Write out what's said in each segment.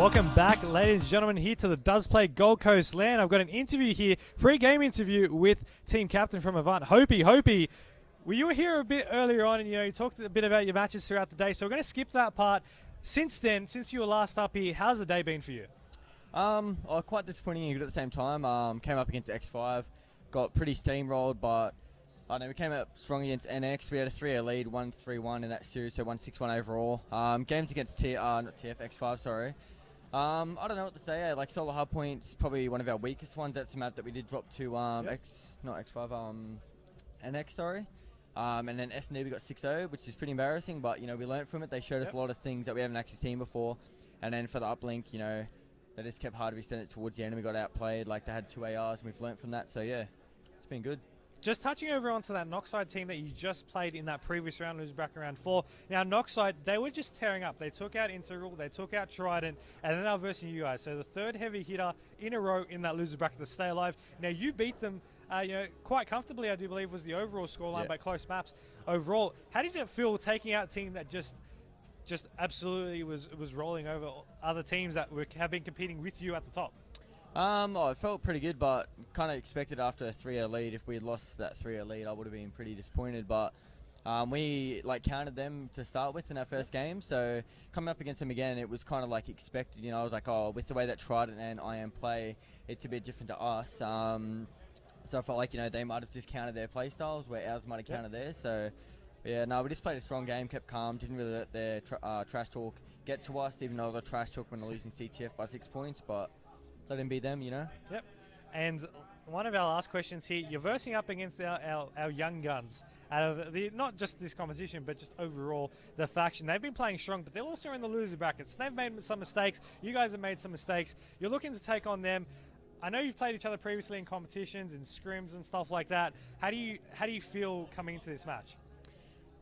Welcome back, ladies and gentlemen, here to the Does Play Gold Coast land. I've got an interview here, pre-game interview with team captain from Avant, Hopey. Hopey, well, you were here a bit earlier on, and you talked a bit about your matches throughout the day, so we're going to skip that part. Since then, since you were last up here, how's the day been for you? Quite disappointing and good at the same time. Came up against X5, got pretty steamrolled, but we came out strong against NX. We had a 3-0 lead, 1-3-1 in that series, so 1-6-1 overall. Games against X5, sorry. I don't know what to say. Like Solar Hard Point's probably one of our weakest ones. That's the map that we did drop to NX, sorry. And then S&D we got 6-0, which is pretty embarrassing, but we learned from it. They showed us a lot of things that we haven't actually seen before. And then for the uplink, they just kept hard. We sent it towards the end and we got outplayed. Like they had 2 ARs and we've learned from that. So yeah, it's been good. Just touching over onto that Knockside team that you just played in that previous round, losing back in round 4. Now, Knockside, they were just tearing up. They took out Integral, they took out Trident, and then they were versing you guys. So the third heavy hitter in a row in that loser bracket to stay alive. Now, you beat them quite comfortably, I do believe, was the overall scoreline by close maps overall. How did it feel taking out a team that just absolutely was rolling over other teams that have been competing with you at the top? It felt pretty good, but kind of expected after a 3-0 lead. If we had lost that 3-0 lead, I would have been pretty disappointed. But we counted them to start with in our first game, so coming up against them again, it was kind of like expected. I was like, with the way that Trident and IM play, it's a bit different to us. So I felt like they might have just counted their play styles, where ours might have counted theirs. So yeah, no, we just played a strong game, kept calm, didn't really let their trash talk get to us, even though the trash talk when they're losing CTF by 6 points, but let him be them, Yep. And one of our last questions here, you're versing up against our young guns out of not just this competition, but just overall the faction. They've been playing strong, but they're also in the loser brackets. They've made some mistakes. You guys have made some mistakes. You're looking to take on them. I know you've played each other previously in competitions and scrims and stuff like that. How do you feel coming into this match?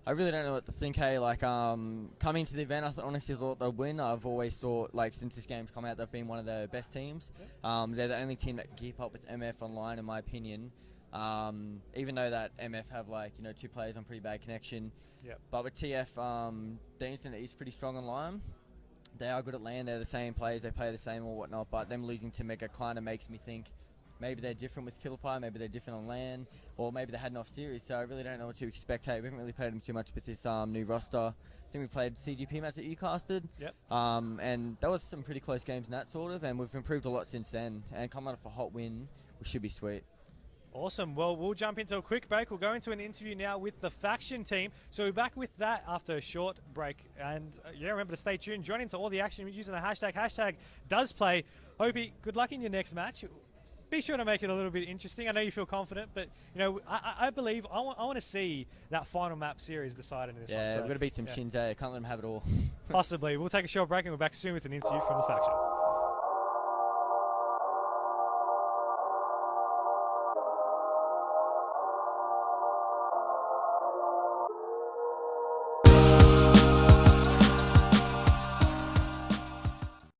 I really don't know what to think. Hey, coming to the event, I honestly thought they'd win. I've always thought, since this game's come out, they've been one of the best teams. They're the only team that can keep up with MF online, in my opinion. Even though that MF have 2 players on pretty bad connection. But with TF, the internet is pretty strong online. They are good at LAN. They're the same players. They play the same or whatnot. But them losing to Mega kind of makes me think maybe they're different with Killerpie, maybe they're different on LAN, or maybe they had an off-series, so I really don't know what to expect. Hey, we haven't really played them too much with this new roster. I think we played CGP match that you casted, and that was some pretty close games in that sort of, and we've improved a lot since then, and coming off a hot win, we should be sweet. Awesome. Well, we'll jump into a quick break. We'll go into an interview now with the faction team. So we're back with that after a short break. And remember to stay tuned. Join into all the action using the hashtag #DoesPlay. Hopey, good luck in your next match. Be sure to make it a little bit interesting. I know you feel confident, but I believe I want to see that final map series decided in this one. Yeah, we're going to beat some chins. Can't let them have it all. Possibly. We'll take a short break and we're back soon with an interview from the faction.